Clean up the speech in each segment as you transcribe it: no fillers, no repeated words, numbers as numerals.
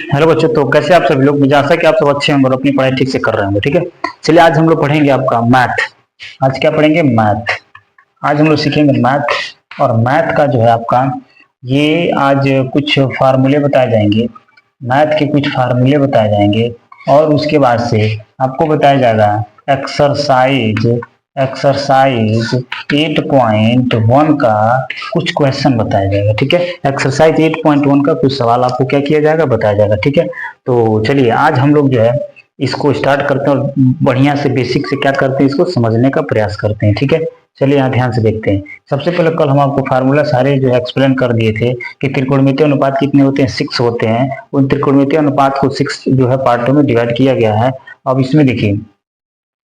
Hello बच्चों, तो कैसे आप सभी लोग। मुझे आशा है कि आप सब अच्छे होंगे और अपनी पढ़ाई ठीक से कर रहे होंगे। ठीक है, चलिए आज हम लोग पढ़ेंगे आपका मैथ। आज क्या पढ़ेंगे? मैथ। आज हम लोग सीखेंगे मैथ। और मैथ का जो है आपका ये आज कुछ फार्मूले बताए जाएंगे। मैथ के कुछ फार्मूले बताए जाएंगे और उसके बाद से आपको बताया जाएगा एक्सरसाइज एक्सरसाइज 8.1 का कुछ क्वेश्चन बताया जाएगा। ठीक है, एक्सरसाइज 8.1 का कुछ सवाल आपको क्या किया जाएगा, बताया जाएगा। ठीक है, तो चलिए आज हम लोग जो है इसको स्टार्ट करते हैं और बढ़िया से बेसिक से क्या करते हैं, इसको समझने का प्रयास करते हैं। ठीक है, चलिए यहाँ ध्यान से देखते हैं। सबसे पहले कल हम आपको फार्मूला सारे जो है एक्सप्लेन कर दिए थे कि त्रिकोणमितीय अनुपात कितने होते हैं, 6 होते हैं। उन त्रिकोणमितीय अनुपात को 6 जो है पार्टों में डिवाइड किया गया है। अब इसमें देखिए,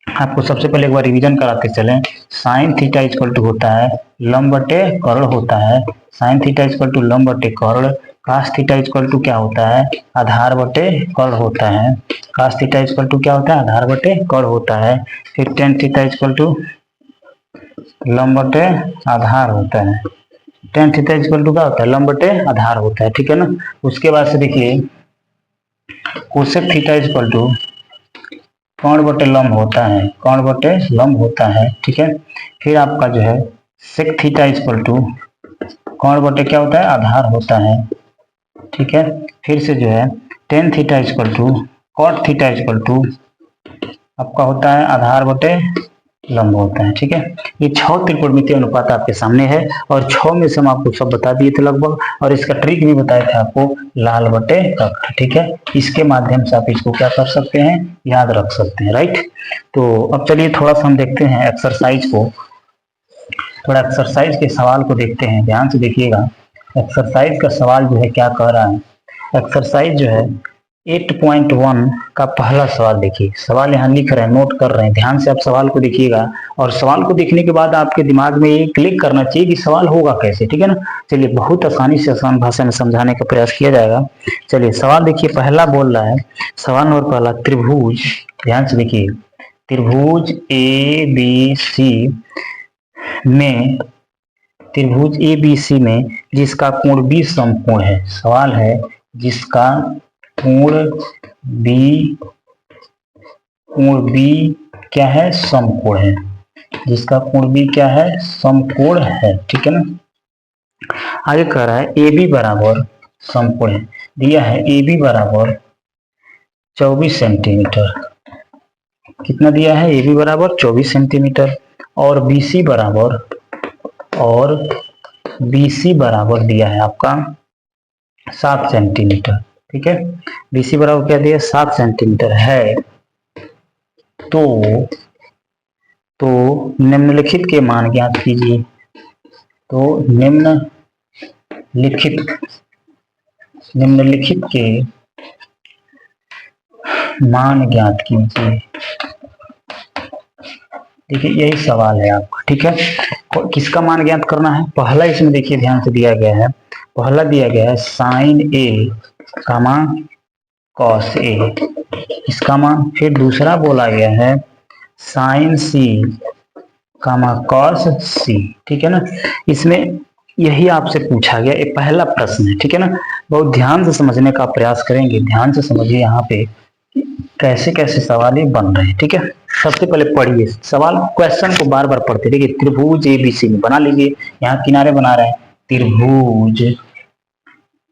आपको सबसे पहले एक बार रिवीजन कराते चलें। साइन थीटा इक्वल टू होता है लंब बटे कर्ण होता है। साइन थीटा इक्वल टू लंब बटे कर्ण। कास थीटा इक्वल टू क्या होता है? आधार बटे कर्ण होता है। कास थीटा इक्वल टू क्या होता है? आधार बटे कर्ण होता है। फिर टेन थीटा इक्वल टू लंब बटे आधार होता है। टेन थीटा इक्वल टू क्या होता है? लंब बटे आधार होता है। ठीक है ना। उसके बाद से देखिए, कोसेक थीटा इक्वल टू कर्ण बटे लंब होता है। कर्ण बटे लंब होता है। ठीक है, फिर आपका जो है सेक थीटा इक्वल टू कर्ण बटे क्या होता है? आधार होता है। ठीक है, फिर से जो है tan theta equal to cot theta equal to आपका होता है आधार बटे लंब होता है। ठीक है, ये 6 त्रिकोणमितीय अनुपात आपके सामने है और 6 में से हम आपको सब बता दिए थे लगभग, और इसका ट्रिक भी बताया था आपको, लाल बटे कक्ष। ठीक है, इसके माध्यम से आप इसको क्या कर सकते हैं, याद रख सकते हैं। राइट, तो अब चलिए थोड़ा सा हम देखते हैं एक्सरसाइज को। थोड़ा एक्सरसाइज के सवाल को देखते हैं, ध्यान से देखिएगा। एक्सरसाइज का सवाल जो है क्या कह रहा है। एक्सरसाइज जो है 8.1 का पहला सवाल देखिए। सवाल यहाँ लिख रहे हैं, नोट कर रहे हैं, ध्यान से आप सवाल को देखिएगा। और सवाल को देखने के बाद आपके दिमाग में ये क्लिक करना चाहिए कि सवाल होगा कैसे। ठीक है ना। चलिए बहुत आसानी से आसान भाषा में समझाने का प्रयास किया जाएगा। चलिए सवाल देखिए, पहला बोल रहा है, सवाल नंबर पहला, त्रिभुज, ध्यान से देखिए, त्रिभुज ए बी सी में, त्रिभुज ए बी सी में जिसका कोण बी समकोण है। सवाल है जिसका कोण बी क्या है? समकोण है। जिसका कोण बी क्या है? समकोण है। ठीक है ना। आगे कह रहा है ए बी बराबर समकोण है, दिया है ए बी बराबर 24 सेंटीमीटर। कितना दिया है? ए बी बराबर 24 सेंटीमीटर। और बी सी बराबर दिया है आपका 7 सेंटीमीटर। ठीक है, बीसी बराबर क्या दिया? 7 सेंटीमीटर है। तो निम्नलिखित के मान ज्ञात कीजिए। तो निम्नलिखित के मान ज्ञात कीजिए। देखिए यही सवाल है आपका। ठीक है, किसका मान ज्ञात करना है? पहला इसमें देखिए ध्यान से दिया गया है, पहला दिया गया है sign A comma cos A, इसका मान। फिर दूसरा बोला गया है साइन सी कामा कॉस सी। ठीक है ना, इसमें यही आपसे पूछा गया, एक पहला प्रश्न है। ठीक है ना, बहुत ध्यान से समझने का प्रयास करेंगे। ध्यान से समझिए यहाँ पे कैसे कैसे सवाल ये बन रहे हैं। ठीक है, सबसे पहले पढ़िए सवाल, क्वेश्चन को बार बार पढ़ते। देखिए त्रिभुज एबीसी में बना लीजिए, यहाँ किनारे बना रहे हैं त्रिभुज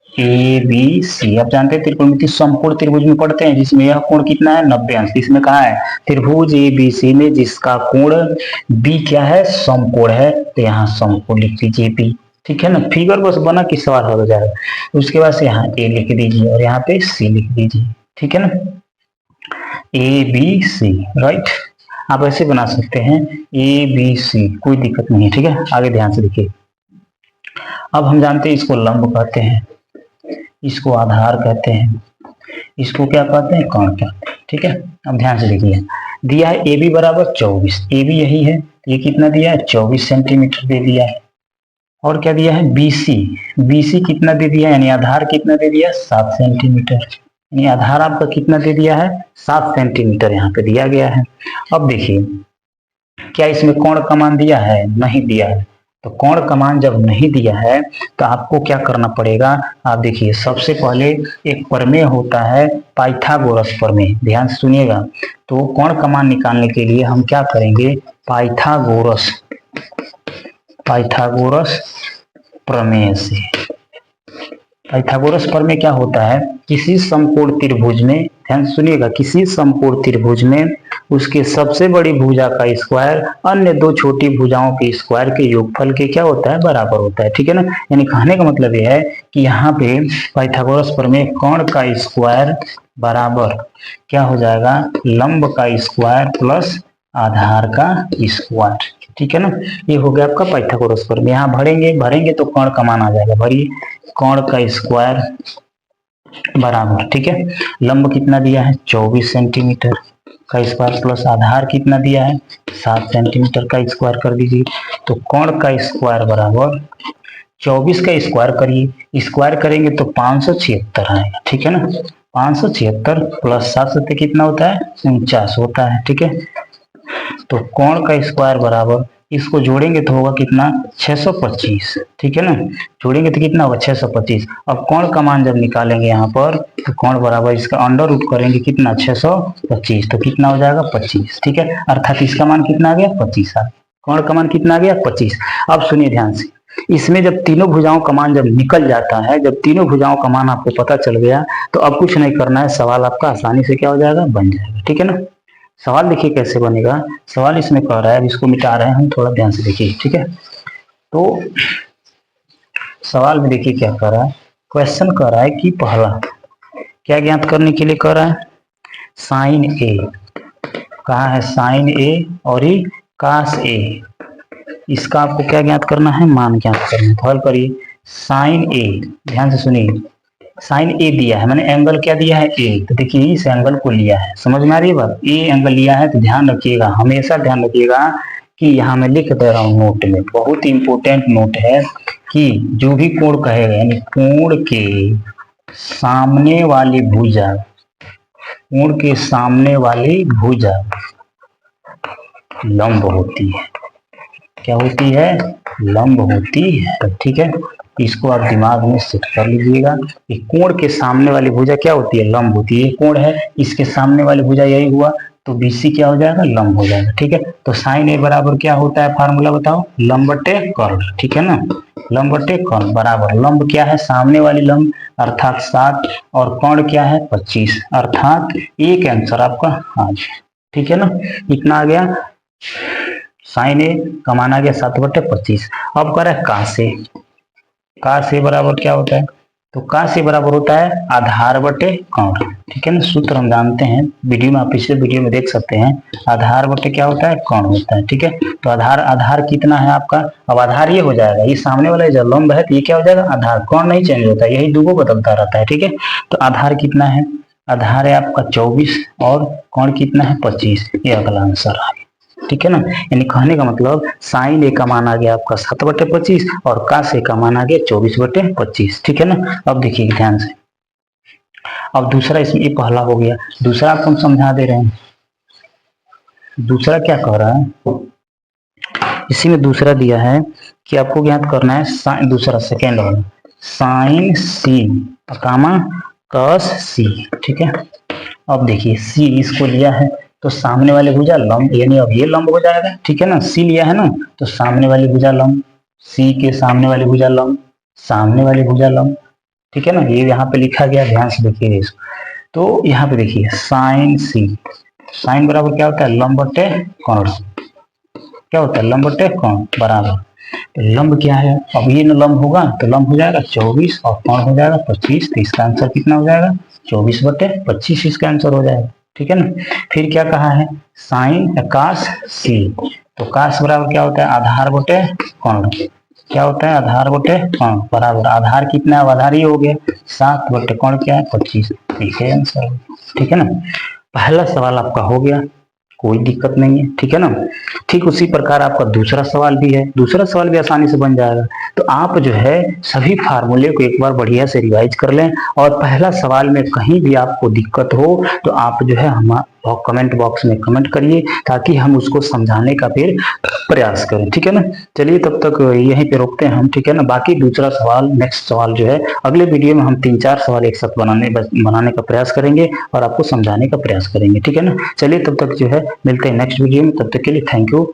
ए बी सी। आप जानते हैं त्रिकोणमिति समकोण त्रिभुज में पढ़ते हैं, जिसमें यह कोण कितना है? 90 अंश। इसमें कहा है त्रिभुज ए बी सी में जिसका कोण बी क्या है? समकोण है। तो यहाँ समकोण लिख लीजिए बी। ठीक है ना, फिगर बस बना कि सवाल हो जाएगा। उसके बाद से यहाँ ए लिख दीजिए और यहाँ पे सी लिख दीजिए। ठीक है ना, ए बी सी। राइट, आप ऐसे बना सकते हैं ए बी सी, कोई दिक्कत नहीं है। ठीक है, आगे ध्यान से देखिए। अब हम जानते हैं इसको लंब कहते हैं, इसको आधार कहते हैं, इसको क्या कहते हैं? कर्ण कहते हैं। ठीक है, अब ध्यान से देखिए, दिया है ए बी बराबर 24, ए बी यही है, ये कितना दिया है? 24 सेंटीमीटर दे दिया है। और क्या दिया है? बीसी, बीसी कितना दे दिया है? यानी आधार कितना दे दिया? 7 सेंटीमीटर। यानी आधार आपका कितना दे दिया है? 7 सेंटीमीटर यहाँ पे दिया गया है। अब देखिए, क्या इसमें कोण का मान दिया है? नहीं दिया है। तो कोण का मान जब नहीं दिया है तो आपको क्या करना पड़ेगा, आप देखिए सबसे पहले एक प्रमेय होता है पाइथागोरस प्रमेय, ध्यान से सुनिएगा। तो कोण का मान निकालने के लिए हम क्या करेंगे, पाइथागोरस प्रमेय से। पाइथागोरस प्रमेय क्या होता है, किसी समकोण त्रिभुज में, ध्यान सुनिएगा, किसी समकोण त्रिभुज में उसके सबसे बड़ी भुजा का स्क्वायर अन्य दो छोटी भुजाओं के स्क्वायर के योगफल के क्या होता है, बराबर होता है, ठीक है ना। यानी कहने का मतलब यह है कि यहाँ पे पाइथागोरस प्रमेय कोण का स्क्वायर बराबर क्या हो जाएगा, लंब का स्क्वायर प्लस आधार का स्क्वायर, ठीक है ना। ये हो गया आपका पाइथागोरस प्रमेय। यहाँ भरेंगे तो कोण का मान आ जाएगा, भरिए कोण का स्क्वायर बराबर, ठीक है, लंब कितना दिया है 24 सेंटीमीटर का स्क्वायर प्लस आधार कितना दिया है 7 सेंटीमीटर का स्क्वायर कर दीजिए। तो कोण का स्क्वायर बराबर 24 का स्क्वायर करिए, स्क्वायर करेंगे तो 576 आएगा, ठीक है ना। 576 प्लस 7 से कितना होता है 49 होता है, ठीक है। तो कोण का स्क्वायर बराबर, इसको जोड़ेंगे तो होगा कितना 625, ठीक है ना, जोड़ेंगे तो कितना होगा 625। अब कोण का मान जब निकालेंगे यहाँ पर तो कोण बराबर इसका अंडर रूट करेंगे कितना 625, तो कितना हो जाएगा 25, ठीक है, अर्थात इसका मान कितना आ गया 25 आ गया, कोण का मान कितना आ गया 25। अब सुनिए ध्यान से, इसमें जब तीनों भुजाओं का मान जब निकल जाता है, जब तीनों भुजाओं का मान आपको पता चल गया तो अब कुछ नहीं करना है, सवाल आपका आसानी से क्या हो जाएगा, बन जाएगा, ठीक है ना। सवाल देखिए कैसे बनेगा, सवाल इसमें कह रहा है, अब इसको मिटा रहे हैं हम, थोड़ा ध्यान से देखिए, ठीक है। तो सवाल में देखिए क्या कह रहा है, क्वेश्चन कह रहा है कि पहला क्या ज्ञात करने के लिए कह रहा है, साइन ए, कहा है साइन ए और ये कास ए, इसका आपको क्या ज्ञात करना है, मान ज्ञात करना है। तो हल करिए, साइन ए, ध्यान से सुनिए, साइन ए दिया है, मैंने एंगल क्या दिया है ए, तो देखिए इस एंगल को लिया है, समझ में आ रही है बात, ए एंगल लिया है। तो ध्यान रखिएगा, हमेशा ध्यान रखिएगा कि यहाँ मैं लिख दे रहा हूँ नोट में, बहुत इंपॉर्टेंट नोट है कि जो भी कोण कहेगा, यानी कोण के सामने वाली भुजा, कोण के सामने वाली भुजा लंब होती है, क्या होती है, लंब होती है, ठीक है। इसको आप दिमाग में सेट कर लीजिएगा, कोण के सामने वाली भुजा क्या होती है, लंब होती है। कोण है, इसके सामने वाली भुजा यही हुआ, तो बीसी क्या हो जाएगा, लंब हो जाएगा, ठीक है। तो साइन ए बराबर क्या होता है, फार्मूला बताओ, लंब बटे कर्ण, ठीक है ना, लंब बटे कर्ण बराबर, लंब क्या है, सामने वाली लंब अर्थात 7 और कर्ण क्या है 25, अर्थात एक आंसर आपका हाँ, ठीक है ना, इतना आ गया। साइन ए का मान आ गया 7/25। अब कह रहा है काश ए बराबर क्या होता है, तो काश ए बराबर होता है आधार बटे कर्ण, ठीक है ना, सूत्र हम जानते हैं, वीडियो में आप पिछले वीडियो में देख सकते हैं, आधार बटे क्या होता है, कर्ण होता है, ठीक है। तो आधार कितना है आपका, अब आधार ये हो जाएगा, ये सामने वाला जो लंब है तो ये क्या हो जाएगा आधार, कर्ण नहीं चेंज होता है, यही दूगो बदलता रहता है, ठीक है। तो आधार कितना है, आधार है आपका 24 और कर्ण कितना है 25, ये अगला आंसर है, ठीक है ना। यानी कहने का मतलब साइन ए का मान आ गया आपका 7/25 और कास ए का मान आ गया 24/25, ठीक है ना। अब देखिए ध्यान से, अब दूसरा, इसमें ये पहला हो गया, दूसरा आपको हम समझा दे रहे हैं। दूसरा क्या कह रहा है, इसी में दूसरा दिया है कि आपको ज्ञात करना है दूसरा सेकेंड वाला साइन सी कामा कस सी, ठीक है। अब देखिए सी इसको लिया है तो सामने वाली भुजा लंब, यानी अब ये लंब हो जाएगा, ठीक है ना, सी लिया है ना, तो सामने वाली भुजा लंब, सी के सामने वाली भुजा लंब, सामने वाली भुजा लंब, ठीक है ना, ये यहाँ पे लिखा गया, ध्यान से देखिए इसको। तो यहाँ पे देखिए साइन सी, साइन बराबर क्या होता है, लंब बटे कर्ण, क्या होता है, लंब बटे कर्ण बराबर, तो लंब क्या है, अब ये न लंब होगा तो लंब हो जाएगा 24 और कर्ण हो जाएगा 25, तो इसका आंसर कितना हो जाएगा 24/25, इसका आंसर हो जाएगा, ठीक है ना। फिर क्या कहा है, साइन कास सी, तो कास बराबर क्या होता है, आधार बटे कर्ण, क्या होता है, आधार बटे कर्ण बराबर, आधार कितना है, आधार ही हो गया 7 बटे कर्ण क्या है 25, ठीक है आंसर, ठीक है ना। पहला सवाल आपका हो गया, कोई दिक्कत नहीं है, ठीक है ना। ठीक उसी प्रकार आपका दूसरा सवाल भी है, दूसरा सवाल भी आसानी से बन जाएगा। तो आप जो है सभी फार्मूले को एक बार बढ़िया से रिवाइज कर लें, और पहला सवाल में कहीं भी आपको दिक्कत हो तो आप जो है हम कमेंट बॉक्स में कमेंट करिए, ताकि हम उसको समझाने का फिर प्रयास करें, ठीक है ना। चलिए तब तक यहीं पे रोकते हैं हम, ठीक है ना। बाकी दूसरा सवाल, नेक्स्ट सवाल जो है अगले वीडियो में हम 3-4 सवाल एक साथ बनाने का प्रयास करेंगे और आपको समझाने का प्रयास करेंगे, ठीक है ना। चलिए तब तक जो है मिलते हैं नेक्स्ट वीडियो में, तब तक के लिए थैंक यू।